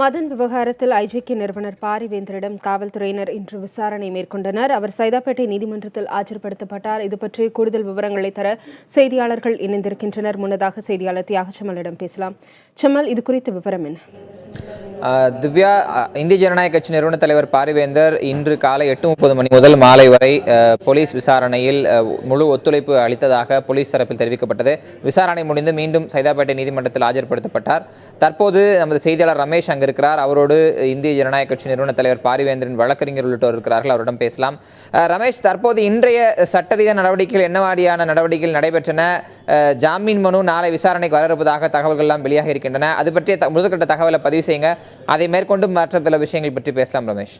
மதன் விவகாரத்தில் ஐஜேகே நிறுவனர் பாரிவேந்தரிடம் காவல்துறையினர் இன்று விசாரணை மேற்கொண்டனர். அவர் சைதாப்பேட்டை நீதிமன்றத்தில் ஆஜர்படுத்தப்பட்டார். இதுபற்றி கூடுதல் விவரங்களை தர செய்தியாளர்கள் இணைந்திருக்கின்றனர். முன்னதாக செய்தியாளர் தியாகச்சமலிடம் பேசலாம். செம்மல், இது குறித்த விவரம் என்ன? திவ்யா, இந்திய ஜனநாயக கட்சி நிறுவன தலைவர் பாரிவேந்தர் இன்று காலை 8:30 மணி முதல் மாலை வரை போலீஸ் விசாரணையில் முழு ஒத்துழைப்பு அளித்ததாக போலீஸ் தரப்பில் தெரிவிக்கப்பட்டது. விசாரணை முடிந்து மீண்டும் சைதாப்பேட்டை நீதிமன்றத்தில் ஆஜர்படுத்தப்பட்டார். தற்போது நமது செய்தியாளர் ரமேஷ் அங்கு இருக்கிறார். அவரோடு இந்திய ஜனநாயக கட்சி நிறுவன தலைவர் பாரிவேந்தரின் வழக்கறிஞர் உள்ளிட்டோர் இருக்கிறார்கள். அவரிடம் பேசலாம். ரமேஷ், தற்போது இன்றைய சட்டரீதியான நடவடிக்கைகள் என்ன மாதிரியான நடவடிக்கைகள் நடைபெற்றன? ஜாமீன் மனு நாளை விசாரணைக்கு வரவிருப்பதாக தகவல்கள் எல்லாம் வெளியாக இருக்கின்றன. அது பற்றிய முதற்கட்ட தகவலை பதிவு செய்யுங்க. அதை மேற்கொண்டு மற்ற பல விஷயங்கள் பற்றி பேசலாம். ரமேஷ்.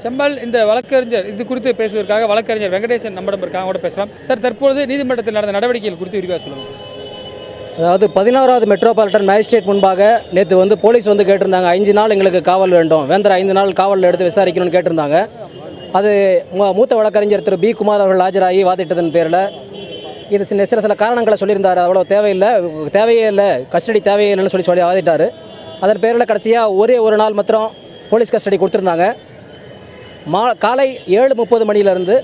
செம்மல், இந்த வழக்கறிஞர் இது குறித்து பேசுவதற்காக வழக்கறிஞர் வெங்கடேசன் நம்மிடம் இருக்காங்க, கூட பேசலாம். சார், தற்பொழுது நீதிமன்றத்தில் நடந்த நடவடிக்கைகள் குறித்து விரிவாக சொல்லுங்கள். அதாவது 16வது மெட்ரோபாலிட்டன் மேஜிஸ்ட்ரேட் முன்பாக நேற்று போலீஸ் கேட்டிருந்தாங்க. 5 நாள் எங்களுக்கு காவல் வேண்டும், வேந்தர் 5 நாள் காவலில் எடுத்து விசாரிக்கணும்னு கேட்டிருந்தாங்க. அது மூத்த வழக்கறிஞர் திரு பி குமார் அவர்கள் ஆஜராகி வாதிட்டதன் பேரில் இது சில காரணங்களை சொல்லியிருந்தார். அவ்வளோ தேவையே இல்லை, கஸ்டடி தேவையே இல்லைன்னு சொல்லி வாதிட்டார். அதன் பேரில் கடைசியாக ஒரே ஒரு நாள் மாத்திரம் போலீஸ் கஸ்டடி கொடுத்துருந்தாங்க. காலை 7:30 மணியிலிருந்து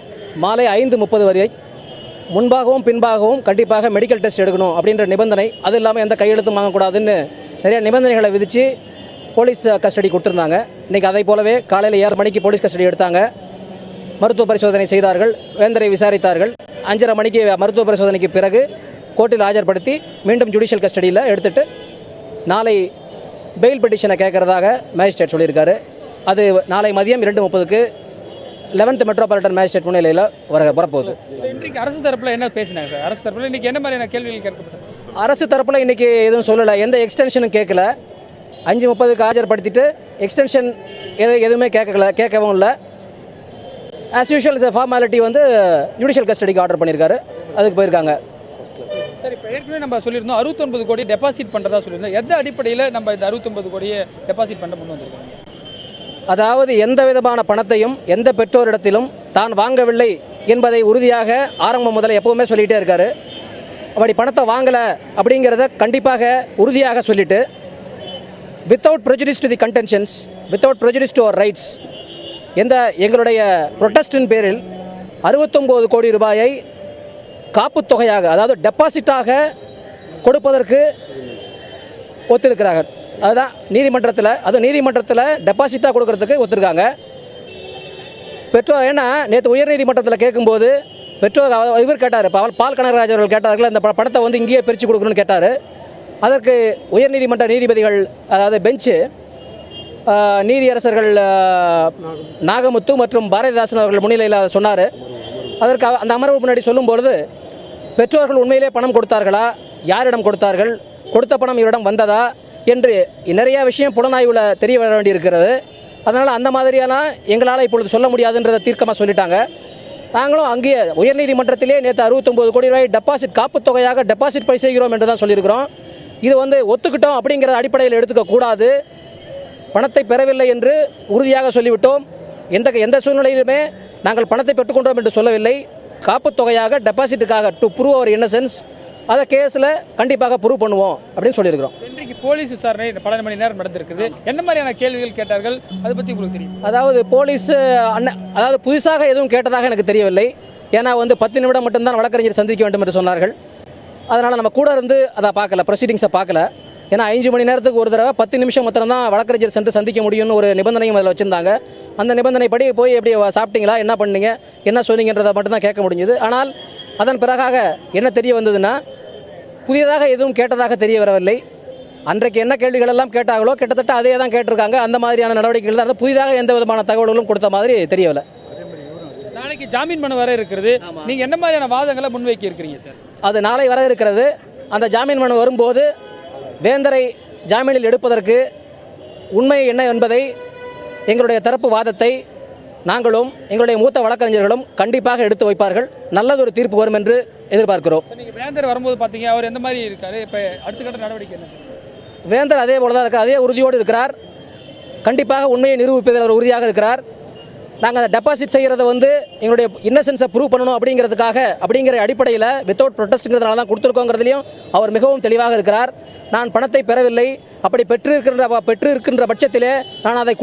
மாலை 5:30 வரை முன்பாகவும் பின்பாகவும் கண்டிப்பாக மெடிக்கல் டெஸ்ட் எடுக்கணும் அப்படின்ற நிபந்தனை, அது இல்லாமல் எந்த கையெழுத்தும் வாங்கக்கூடாதுன்னு நிறைய நிபந்தனைகளை விதித்து போலீஸ் கஸ்டடி கொடுத்துருந்தாங்க. இன்றைக்கி அதை போலவே காலையில் 7 மணிக்கு போலீஸ் கஸ்டடி எடுத்தாங்க. மருத்துவ பரிசோதனை செய்தார்கள், வேந்தரை விசாரித்தார்கள். 5:30 மணிக்கு மருத்துவ பரிசோதனைக்கு பிறகு கோர்ட்டில் ஆஜர்படுத்தி மீண்டும் ஜுடிஷியல் கஸ்டடியில் எடுத்துட்டு நாளை பெயில் பெட்டிஷனை கேட்கறதாக மேஜிஸ்ட்ரேட் சொல்லியிருக்காரு. அது நாளை மதியம் 2:30க்கு 11th மெட்ரோபாலிட்டன் மேஜிஸ்ட்ரேட் முன்னிலையில் வரப்போகுது. இன்றைக்கு அரசு தரப்பில் என்ன பேசினாங்க சார்? அரசு தரப்பில் இன்றைக்கி என்ன மாதிரியான கேள்விகள் கேட்கப்பட்டது? அரசு தரப்பில் இன்றைக்கி எதுவும் சொல்லலை, எந்த எக்ஸ்டென்ஷனும் கேட்கல. 5:30க்கு ஆஜர்படுத்திட்டு எக்ஸ்டென்ஷன் எதுவுமே கேட்கவும் இல்லை. ஆஸ் யூஷுவல் ஃபார்மாலிட்டி ஜுடிஷியல் கஸ்டடிக்கு ஆர்டர் பண்ணியிருக்காரு, அதுக்கு போயிருக்காங்க. சரி, இப்போ ஏற்கனவே நம்ம சொல்லியிருந்தோம் 69 கோடி டெபாசிட் பண்ணுறதா சொல்லியிருந்தோம். எந்த அடிப்படையில் நம்ம இந்த 69 கோடியை டெபாசிட் பண்ண முன் வந்திருக்கோம்? அதாவது எந்த விதமான பணத்தையும் எந்த பெற்றோரிடத்திலும் தான் வாங்கவில்லை என்பதை உறுதியாக ஆரம்பம் முதல்ல எப்பவுமே சொல்லிகிட்டே இருக்காரு. அப்படி பணத்தை வாங்கலை அப்படிங்கிறத கண்டிப்பாக உறுதியாக சொல்லிட்டு without prejudice to the contentions, without prejudice to அவர் ரைட்ஸ், எங்களுடைய ப்ரொட்டஸ்டின் பேரில் 69 கோடி ரூபாயை காப்புத் தொகையாக, அதாவது டெபாசிட்டாக கொடுப்பதற்கு ஒத்துழைக்கிறார்கள். அதுதான் நீதிமன்றத்தில் டெபாசிட்டாக கொடுக்கறதுக்கு ஒத்துருக்காங்க பெற்றோர். ஏன்னா நேற்று உயர்நீதிமன்றத்தில் கேட்கும்போது பெற்றோர் இவர் கேட்டார், பால் கனகராஜ் அவர்கள் கேட்டார்கள், இந்த பணத்தை இங்கேயே பிரித்து கொடுக்கணும்னு கேட்டார். அதற்கு உயர்நீதிமன்ற நீதிபதிகள், அதாவது பெஞ்சு நீதியரசர்கள் நாகமுத்து மற்றும் பாரதிதாசன் அவர்கள் முன்னிலையில் சொன்னார். அதற்கு அந்த அமர்வு முன்னாடி சொல்லும்பொழுது பெற்றோர்கள் உண்மையிலே பணம் கொடுத்தார்களா, யாரிடம் கொடுத்தார்கள், கொடுத்த பணம் இவரிடம் வந்ததா என்று நிறைய விஷயம் புலனாய்வில் தெரிய வர வேண்டியிருக்கிறது. அதனால் அந்த மாதிரியான எங்களால் இப்பொழுது சொல்ல முடியாதுன்றதை தீர்க்கமாக சொல்லிட்டாங்க. நாங்களும் அங்கேயே உயர்நீதிமன்றத்திலே நேற்று 69 கோடி ரூபாய் டெபாசிட் காப்புத் தொகையாக டெபாசிட் பை செய்கிறோம் என்று தான் சொல்லியிருக்கிறோம். இது ஒத்துக்கிட்டோம் அப்படிங்கிற அடிப்படையில் எடுத்துக்கக்கூடாது. பணத்தை பெறவில்லை என்று உறுதியாக சொல்லிவிட்டோம். எந்த சூழ்நிலையிலுமே நாங்கள் பணத்தை பெற்றுக்கொண்டோம் என்று சொல்லவில்லை. காப்புத் தொகையாக டெபாசிட்டுக்காக டு ப்ரூவ் அவர் இன்னசென்ஸ், அதை கேஸில் கண்டிப்பாக ப்ரூவ் பண்ணுவோம் அப்படின்னு சொல்லியிருக்கிறோம். இன்றைக்கு போலீஸ் விசாரணை 12 மணி நேரம் நடந்திருக்குது. என்ன மாதிரியான கேள்விகள் கேட்டார்கள், அதை பற்றி உங்களுக்கு தெரியும்? அதாவது போலீஸ் புதுசாக எதுவும் கேட்டதாக எனக்கு தெரியவில்லை. ஏன்னா 10 நிமிடம் மட்டும்தான் வழக்கறிஞர் சந்திக்க வேண்டும் என்று சொன்னார்கள். அதனால் நம்ம கூட இருந்து அதை பார்க்கல, ப்ரொசீடிங்ஸை பார்க்கல. ஏன்னா 5 மணி நேரத்துக்கு ஒரு தடவை 10 நிமிஷம் மாத்திரம் தான் வழக்கறிஞர் சென்று சந்திக்க முடியும்னு ஒரு நிபந்தனையும் அதில் வச்சுருந்தாங்க. அந்த நிபந்தனைப்படி போய் எப்படி சாப்பிட்டீங்களா, என்ன பண்ணீங்க, என்ன சொன்னீங்கன்றதை மட்டும்தான் கேட்க முடிஞ்சுது. ஆனால் அதன் பிறகாக என்ன தெரிய வந்ததுன்னா, புதியதாக எதுவும் கேட்டதாக தெரிய வரவில்லை. அன்றைக்கு என்ன கேள்விகள் எல்லாம் கேட்டாங்களோ கிட்டத்தட்ட அதே தான் கேட்டிருக்காங்க. அந்த மாதிரியான நடவடிக்கைகள் தான், புதிதாக எந்த விதமான தகவல்களும் கொடுத்த மாதிரி தெரியவில்லை. நாளைக்கு ஜாமீன் மனு வர இருக்கிறது, நீங்கள் என்ன மாதிரியான வாதங்களை முன்வைக்க இருக்கிறீங்க சார்? அது நாளை வர இருக்கிறது. அந்த ஜாமீன் மனு வரும்போது வேந்தரை ஜாமீனில் எடுப்பதற்கு உண்மை என்ன என்பதை, எங்களுடைய தரப்பு வாதத்தை நாங்களும் எங்களுடைய மூத்த வழக்கறிஞர்களும் கண்டிப்பாக எடுத்து வைப்பார்கள். நல்லதொரு தீர்ப்பு வரும் என்று எதிர்பார்க்கிறோம். நீங்கள் வேந்தர் வரும்போது பார்த்தீங்க, அவர் எந்த மாதிரி இருக்காரு? இப்போ அடுத்த கட்ட நடவடிக்கை என்ன? வேந்தர் அதே போல தான் இருக்கார், அதே உறுதியோடு இருக்கிறார். கண்டிப்பாக உண்மையை நிரூபிப்பதில் அவர் உறுதியாக இருக்கிறார். நாங்கள் அதை டெபாசிட் செய்கிறத வந்து எங்களுடைய இன்னசென்ஸை ப்ரூவ் பண்ணணும் அப்படிங்கிற அடிப்படையில் வித்தவுட் ப்ரொடெஸ்ட்ங்கிறதுனால தான் கொடுத்துருக்கோங்கிறதுலையும் அவர் மிகவும் தெளிவாக இருக்கிறார். நான் பணத்தை பெறவில்லை, அப்படி பெற்றிருக்கின்ற பட்சத்திலே நான் அதை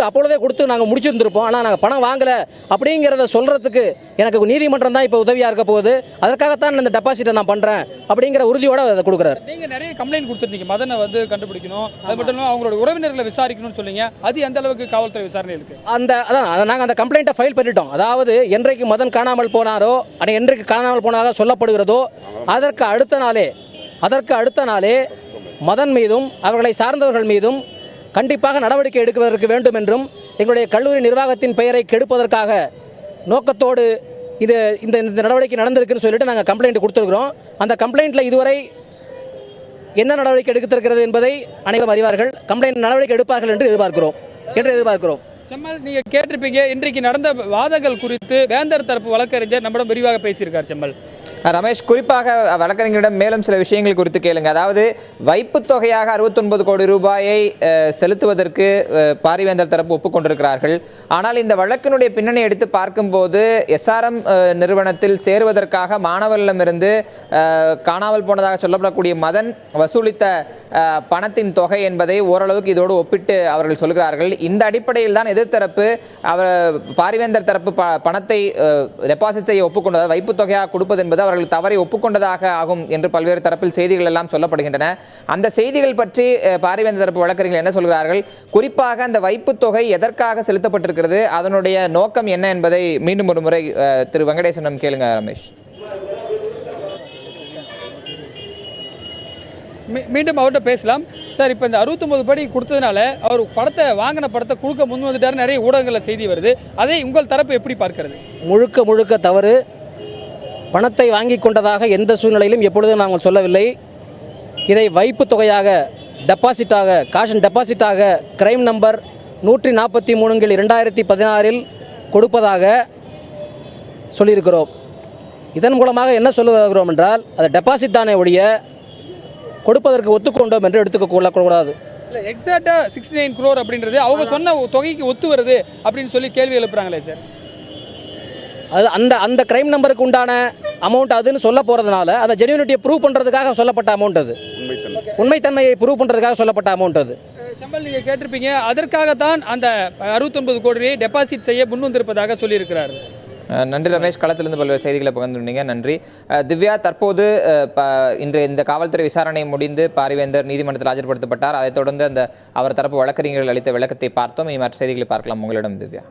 அப்பொழுதே கொடுத்து நாங்கள் முடிச்சிருந்திருப்போம். ஆனால் நாங்கள் பணம் வாங்கலை அப்படிங்கிறத சொல்கிறதுக்கு எனக்கு நீதிமன்றம் தான் இப்போ உதவியாக இருக்க போகுது. அதற்காகத்தான் இந்த டெபாசிட்டை நான் பண்ணுறேன் அப்படிங்கிற உறுதியோடு அதை கொடுக்குறாரு. நீங்கள் நிறைய கம்ப்ளைண்ட் கொடுத்துருந்தீங்க, மதனை வந்து கண்டுபிடிக்கணும், அது மட்டும் இல்லாமல் அவங்களோட உறவினர்களை விசாரிக்கணும்னு சொல்லிங்க. அது எந்த அளவுக்கு காவல்துறை விசாரணை இருக்குது? நாங்கள் அந்த கம்ப்ளைண்ட்டை ஃபைல் பண்ணிட்டோம். அதாவது என்றைக்கு மதன் காணாமல் போனாரோ, என்றைக்கு காணாமல் போனதாக சொல்லப்படுகிறதோ அதற்கு அடுத்த நாளே மதன் மீதும் அவர்களை சார்ந்தவர்கள் மீதும் கண்டிப்பாக நடவடிக்கை எடுப்பதற்கு வேண்டும் என்றும் எங்களுடைய கல்லூரி நிர்வாகத்தின் பெயரை கெடுப்பதற்காக நோக்கத்தோடு இந்த நடவடிக்கை நடந்திருக்குன்னு சொல்லிட்டு நாங்கள் கம்ப்ளைண்ட் கொடுத்துருக்கிறோம். அந்த கம்ப்ளைண்ட்டில் இதுவரை என்ன நடவடிக்கை எடுத்திருக்கிறது என்பதை அனைவரும் அறிவார்கள். கம்ப்ளைண்ட் நடவடிக்கை எடுப்பார்கள் என்று எதிர்பார்க்கிறோம். செம்மல், நீங்க கேட்டிருப்பீங்க, இன்றைக்கு நடந்த வாதங்கள் குறித்து வேந்தர் தரப்பு வழக்கறிஞர் நம்மிடம் விரிவாக பேசியிருக்கார். செம்மல் ரமேஷ், குறிப்பாக வழக்கறிஞரிடம் மேலும் சில விஷயங்கள் குறித்து கேளுங்க. அதாவது வைப்புத் தொகையாக 69 கோடி ரூபாயை செலுத்துவதற்கு பாரிவேந்தர் தரப்பு ஒப்புக்கொண்டிருக்கிறார்கள். ஆனால் இந்த வழக்கினுடைய பின்னணி எடுத்து பார்க்கும்போது SRM நிறுவனத்தில் சேருவதற்காக மாணவர்களிடமிருந்து காணாமல் போனதாக சொல்லப்படக்கூடிய மதன் வசூலித்த பணத்தின் தொகை என்பதை ஓரளவுக்கு இதோடு ஒப்பிட்டு அவர்கள் சொல்கிறார்கள். இந்த அடிப்படையில் தான் எதிர்த்தரப்பு பாரிவேந்தர் தரப்பு பணத்தை டெபாசிட் செய்ய ஒப்புக்கொண்டது, வைப்புத் தொகையாக கொடுப்பது என்பது அவர்கள் தவறை ஒப்புக்கொண்டதாக ஆகும் என்று பல்வேறு தரப்பில் செய்திகள் எல்லாம் சொல்லப்படுகின்றன. அந்த செய்திகள் பற்றி பாரிவேந்தர் தரப்பு வழக்கறிஞர்கள் என்ன சொல்கிறார்கள்? குறிப்பாக அந்த வைப்புத் தொகை எதற்காக செலுத்தப்பட்டிருக்கிறது, அதனுடைய நோக்கம் என்ன என்பதை மீண்டும் ஒரு முறை திரு வெங்கடேசனம் கேளுங்க. ரமேஷ், மீண்டும் அவர்கிட்ட பேசலாம். சார், இப்போ இந்த 69 படி கொடுத்ததுனால அவர் வாங்கின படத்தை கொடுக்க முன் வந்துட்டாரு, நிறைய ஊடகங்களில் செய்தி வருது. அதை உங்கள் தரப்பு எப்படி பார்க்கிறது? முழுக்க தவறு. பணத்தை வாங்கி கொண்டதாக எந்த சூழ்நிலையிலும் எப்பொழுதும் நாங்கள் சொல்லவில்லை. இதை வைப்பு தொகையாக, காஷன் டெபாசிட்டாக கிரைம் நம்பர் 143/2016 கொடுப்பதாக சொல்லியிருக்கிறோம். இதன் மூலமாக என்ன சொல்ல வருகிறோம் என்றால், அது டெபாசிட் தானே ஒழிய கொடுப்பதற்கு ஒத்துக்கொண்டோம் என்று எடுத்துக்க கொள்ளக்கூடாது. இல்லை, எக்ஸாக்டா 69 crore அப்படின்றது அவங்க சொன்ன தொகைக்கு ஒத்து வருது அப்படின்னு சொல்லி கேள்வி எழுப்புறாங்களே சார். அது அந்த கிரைம் நம்பருக்கு உண்டான அமௌண்ட் அதுன்னு சொல்ல போகிறதுனால அதை ஜென்யூனிட்டியை ப்ரூவ் பண்ணுறதுக்காக சொல்லப்பட்ட அமௌண்ட், அது உண்மைத்தன்மையை ப்ரூவ் பண்ணுறதுக்காக சொல்லப்பட்ட அமௌண்ட். அது செம்மல், நீங்கள் கேட்டிருப்பீங்க, அதற்காகத்தான் அந்த 69 கோடியை டெபாசிட் செய்ய முன் வந்திருப்பதாக சொல்லியிருக்கிறார். நன்றி ரமேஷ், களத்திலிருந்து பல்வேறு செய்திகளை பகிர்ந்துட்டீங்க. நன்றி. திவ்யா, தற்போது இன்று இந்த காவல்துறை விசாரணை முடிந்து பாரிவேந்தர் நீதிமன்றத்தில் ஆஜர்படுத்தப்பட்டார். அதைத் தொடர்ந்து அவர் தரப்பு வழக்கறிஞர்கள் அளித்த விளக்கத்தை பார்த்தோம். மற்ற செய்திகளை பார்க்கலாம் உங்களிடம் திவ்யா.